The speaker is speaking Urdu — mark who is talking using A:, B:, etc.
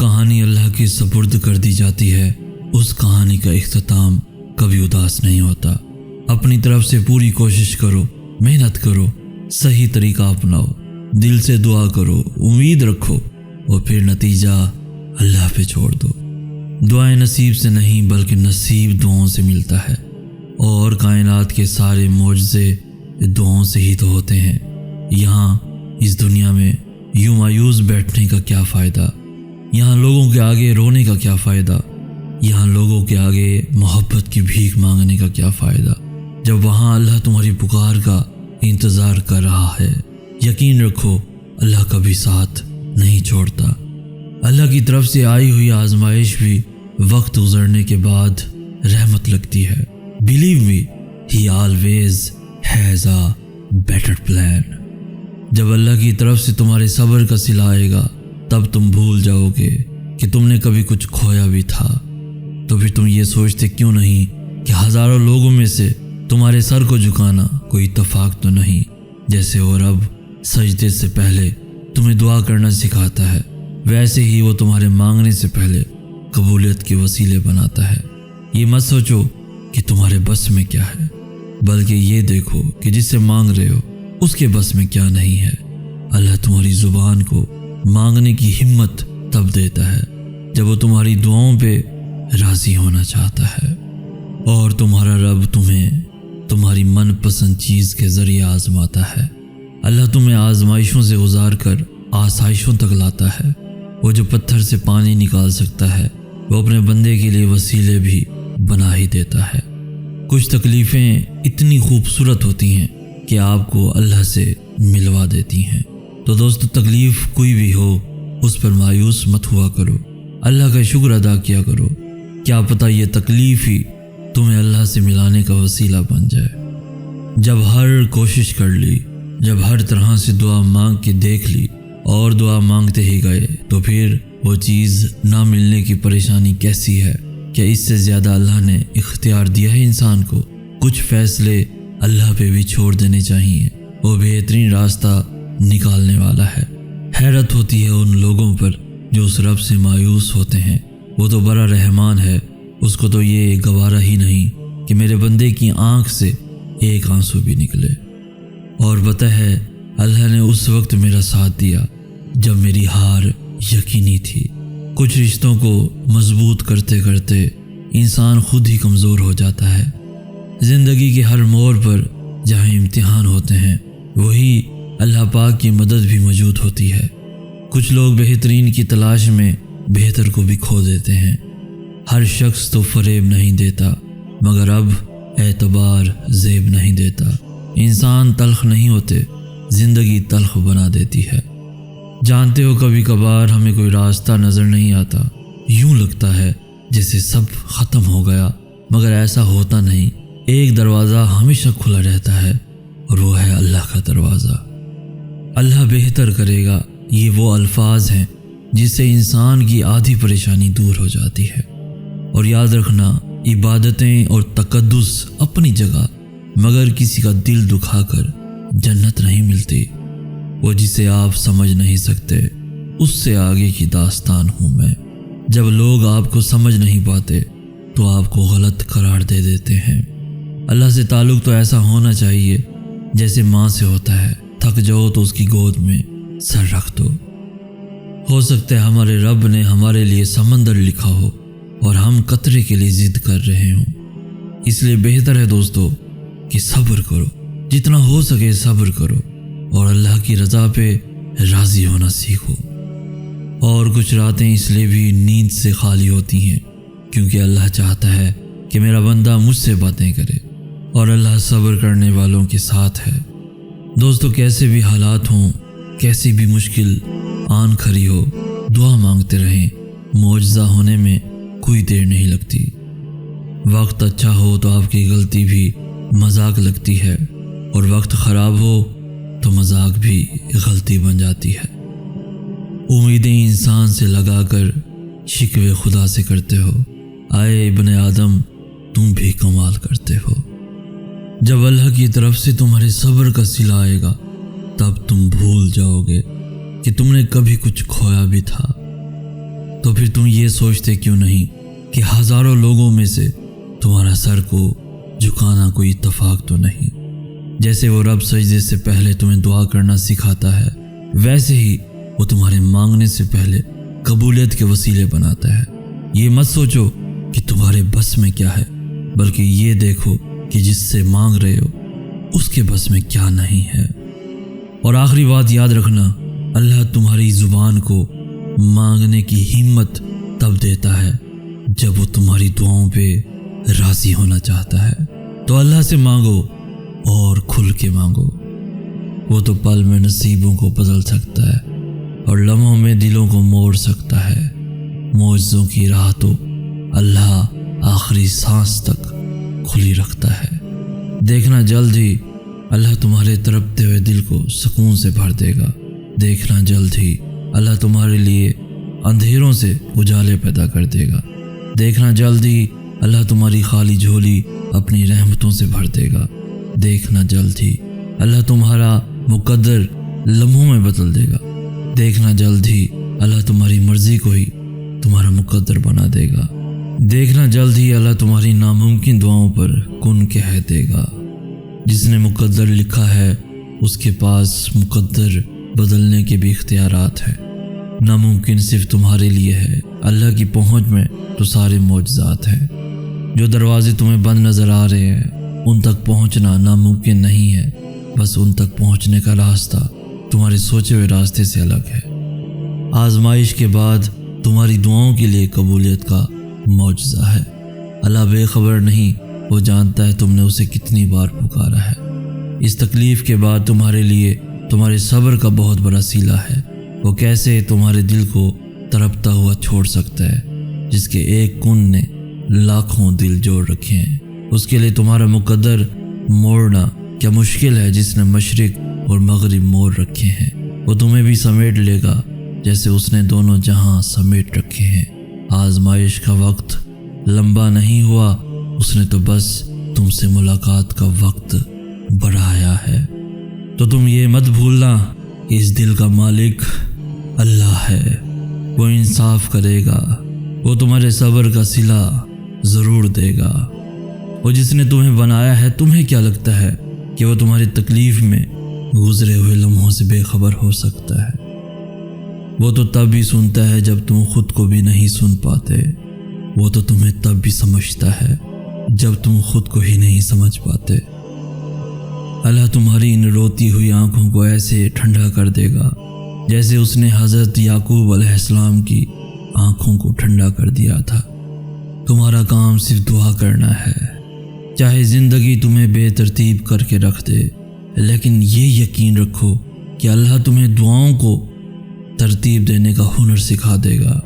A: کہانی اللہ کے سپرد کر دی جاتی ہے اس کہانی کا اختتام کبھی اداس نہیں ہوتا۔ اپنی طرف سے پوری کوشش کرو، محنت کرو، صحیح طریقہ اپناؤ، دل سے دعا کرو، امید رکھو اور پھر نتیجہ اللہ پہ چھوڑ دو۔ دعائیں نصیب سے نہیں بلکہ نصیب دعاؤں سے ملتا ہے، اور کائنات کے سارے معجزے دعاؤں سے ہی تو ہوتے ہیں۔ یہاں اس دنیا میں یوں مایوس بیٹھنے کا کیا فائدہ؟ یہاں لوگوں کے آگے رونے کا کیا فائدہ؟ یہاں لوگوں کے آگے محبت کی بھیک مانگنے کا کیا فائدہ، جب وہاں اللہ تمہاری پکار کا انتظار کر رہا ہے۔ یقین رکھو اللہ کبھی ساتھ نہیں چھوڑتا۔ اللہ کی طرف سے آئی ہوئی آزمائش بھی وقت گزرنے کے بعد رحمت لگتی ہے۔ Believe me, he always has a better plan۔ جب اللہ کی طرف سے تمہارے صبر کا صلہ آئے گا تب تم بھول جاؤ گے کہ تم نے کبھی کچھ کھویا بھی تھا۔ تو پھر تم یہ سوچتے کیوں نہیں کہ ہزاروں لوگوں میں سے تمہارے سر کو جھکانا کوئی اتفاق تو نہیں، جیسے وہ رب سجدے سے پہلے تمہیں دعا کرنا سکھاتا ہے ویسے ہی وہ تمہارے مانگنے سے پہلے قبولیت کے وسیلے بناتا ہے۔ یہ مت سوچو کہ تمہارے بس میں کیا ہے، بلکہ یہ دیکھو کہ جس سے مانگ رہے ہو اس کے بس میں کیا نہیں ہے۔ اللہ تمہاری زبان کو مانگنے کی ہمت تب دیتا ہے جب وہ تمہاری دعاؤں پہ راضی ہونا چاہتا ہے، اور تمہارا رب تمہیں تمہاری من پسند چیز کے ذریعے آزماتا ہے۔ اللہ تمہیں آزمائشوں سے گزار کر آسائشوں تک لاتا ہے۔ وہ جو پتھر سے پانی نکال سکتا ہے وہ اپنے بندے کے لیے وسیلے بھی بنا ہی دیتا ہے۔ کچھ تکلیفیں اتنی خوبصورت ہوتی ہیں کہ آپ کو اللہ سے ملوا دیتی ہیں۔ تو دوستو، تکلیف کوئی بھی ہو اس پر مایوس مت ہوا کرو، اللہ کا شکر ادا کیا کرو۔ کیا پتہ یہ تکلیف ہی تمہیں اللہ سے ملانے کا وسیلہ بن جائے۔ جب ہر کوشش کر لی، جب ہر طرح سے دعا مانگ کے دیکھ لی اور دعا مانگتے ہی گئے، تو پھر وہ چیز نہ ملنے کی پریشانی کیسی ہے؟ کیا اس سے زیادہ اللہ نے اختیار دیا ہے انسان کو؟ کچھ فیصلے اللہ پہ بھی چھوڑ دینے چاہیے، وہ بہترین راستہ نکالنے والا ہے۔ حیرت ہوتی ہے ان لوگوں پر جو اس رب سے مایوس ہوتے ہیں۔ وہ تو بڑا رحمان ہے، اس کو تو یہ گوارا ہی نہیں کہ میرے بندے کی آنکھ سے ایک آنسو بھی نکلے۔ اور پتہ ہے اللہ نے اس وقت میرا ساتھ دیا جب میری ہار یقینی تھی۔ کچھ رشتوں کو مضبوط کرتے کرتے انسان خود ہی کمزور ہو جاتا ہے۔ زندگی کے ہر موڑ پر جہاں امتحان ہوتے ہیں وہی اللہ پاک کی مدد بھی موجود ہوتی ہے۔ کچھ لوگ بہترین کی تلاش میں بہتر کو بھی کھو دیتے ہیں۔ ہر شخص تو فریب نہیں دیتا، مگر اب اعتبار زیب نہیں دیتا۔ انسان تلخ نہیں ہوتے، زندگی تلخ بنا دیتی ہے۔ جانتے ہو کبھی کبھار ہمیں کوئی راستہ نظر نہیں آتا، یوں لگتا ہے جیسے سب ختم ہو گیا، مگر ایسا ہوتا نہیں۔ ایک دروازہ ہمیشہ کھلا رہتا ہے اور وہ ہے اللہ کا دروازہ۔ اللہ بہتر کرے گا، یہ وہ الفاظ ہیں جس سے انسان کی آدھی پریشانی دور ہو جاتی ہے۔ اور یاد رکھنا، عبادتیں اور تقدس اپنی جگہ، مگر کسی کا دل دکھا کر جنت نہیں ملتی۔ وہ جسے آپ سمجھ نہیں سکتے اس سے آگے کی داستان ہوں میں۔ جب لوگ آپ کو سمجھ نہیں پاتے تو آپ کو غلط قرار دے دیتے ہیں۔ اللہ سے تعلق تو ایسا ہونا چاہیے جیسے ماں سے ہوتا ہے، تھک جاؤ تو اس کی گود میں سر رکھ دو۔ ہو سکتا ہے ہمارے رب نے ہمارے لیے سمندر لکھا ہو اور ہم قطرے کے لیے ضد کر رہے ہوں۔ اس لیے بہتر ہے دوستو کہ صبر کرو، جتنا ہو سکے صبر کرو اور اللہ کی رضا پہ راضی ہونا سیکھو۔ اور کچھ راتیں اس لیے بھی نیند سے خالی ہوتی ہیں کیونکہ اللہ چاہتا ہے کہ میرا بندہ مجھ سے باتیں کرے، اور اللہ صبر کرنے والوں کے ساتھ ہے۔ دوستو، کیسے بھی حالات ہوں، کیسی بھی مشکل آن کھڑی ہو، دعا مانگتے رہیں۔ معجزہ ہونے میں کوئی دیر نہیں لگتی۔ وقت اچھا ہو تو آپ کی غلطی بھی مذاق لگتی ہے، اور وقت خراب ہو تو مذاق بھی غلطی بن جاتی ہے۔ امیدیں انسان سے لگا کر شکوے خدا سے کرتے ہو، آئے ابن آدم تم بھی کمال کرتے ہو۔ جب اللہ کی طرف سے تمہارے صبر کا صلہ آئے گا تب تم بھول جاؤ گے کہ تم نے کبھی کچھ کھویا بھی تھا۔ تو پھر تم یہ سوچتے کیوں نہیں کہ ہزاروں لوگوں میں سے تمہارا سر کو جھکانا کوئی اتفاق تو نہیں؟ جیسے وہ رب سجدے سے پہلے تمہیں دعا کرنا سکھاتا ہے، ویسے ہی وہ تمہارے مانگنے سے پہلے قبولیت کے وسیلے بناتا ہے۔ یہ مت سوچو کہ تمہارے بس میں کیا ہے، بلکہ یہ دیکھو کہ جس سے مانگ رہے ہو اس کے بس میں کیا نہیں ہے۔ اور آخری بات یاد رکھنا، اللہ تمہاری زبان کو مانگنے کی ہمت تب دیتا ہے جب وہ تمہاری دعاؤں پہ راضی ہونا چاہتا ہے۔ تو اللہ سے مانگو اور کھل کے مانگو، وہ تو پل میں نصیبوں کو بدل سکتا ہے اور لمحوں میں دلوں کو موڑ سکتا ہے۔ معجزوں کی راہ تو اللہ آخری سانس تک کھلی رکھتا ہے۔ دیکھنا جلد ہی اللہ تمہارے تڑپتے ہوئے دل کو سکون سے بھر دے گا۔ دیکھنا جلد ہی اللہ تمہارے لیے اندھیروں سے اجالے پیدا کر دے گا۔ دیکھنا جلد ہی اللہ تمہاری خالی جھولی اپنی رحمتوں سے بھر دے گا۔ دیکھنا جلد ہی اللہ تمہارا مقدر لمحوں میں بدل دے گا۔ دیکھنا جلد ہی اللہ تمہاری مرضی کو ہی تمہارا مقدر بنا دے گا۔ دیکھنا جلد ہی اللہ تمہاری ناممکن دعاؤں پر کن کہہ دے گا۔ جس نے مقدر لکھا ہے اس کے پاس مقدر بدلنے کے بھی اختیارات ہیں۔ ناممکن صرف تمہارے لیے ہے، اللہ کی پہنچ میں تو سارے معجزات ہیں۔ جو دروازے تمہیں بند نظر آ رہے ہیں ان تک پہنچنا ناممکن نہیں ہے، بس ان تک پہنچنے کا راستہ تمہارے سوچے ہوئے راستے سے الگ ہے۔ آزمائش کے بعد تمہاری دعاؤں کے لیے قبولیت کا معجزہ ہے۔ اللہ بے خبر نہیں، وہ جانتا ہے تم نے اسے کتنی بار پکارا ہے۔ اس تکلیف کے بعد تمہارے لیے تمہارے صبر کا بہت بڑا صلہ ہے۔ وہ کیسے تمہارے دل کو تڑپتا ہوا چھوڑ سکتا ہے جس کے ایک کن نے لاکھوں دل جوڑ رکھے ہیں۔ اس کے لیے تمہارا مقدر موڑنا کیا مشکل ہے جس نے مشرق اور مغرب موڑ رکھے ہیں۔ وہ تمہیں بھی سمیٹ لے گا جیسے اس نے دونوں جہاں سمیٹ رکھے ہیں۔ آزمائش کا وقت لمبا نہیں ہوا، اس نے تو بس تم سے ملاقات کا وقت بڑھایا ہے۔ تو تم یہ مت بھولنا کہ اس دل کا مالک اللہ ہے، وہ انصاف کرے گا، وہ تمہارے صبر کا صلہ ضرور دے گا۔ وہ جس نے تمہیں بنایا ہے، تمہیں کیا لگتا ہے کہ وہ تمہاری تکلیف میں گزرے ہوئے لمحوں سے بے خبر ہو سکتا ہے؟ وہ تو تب بھی سنتا ہے جب تم خود کو بھی نہیں سن پاتے۔ وہ تو تمہیں تب بھی سمجھتا ہے جب تم خود کو ہی نہیں سمجھ پاتے۔ اللہ تمہاری ان روتی ہوئی آنکھوں کو ایسے ٹھنڈا کر دے گا جیسے اس نے حضرت یعقوب علیہ السلام کی آنکھوں کو ٹھنڈا کر دیا تھا۔ تمہارا کام صرف دعا کرنا ہے، چاہے زندگی تمہیں بے ترتیب کر کے رکھ دے، لیکن یہ یقین رکھو کہ اللہ تمہیں دعاؤں کو ترتیب دینے کا ہنر سکھا دے گا۔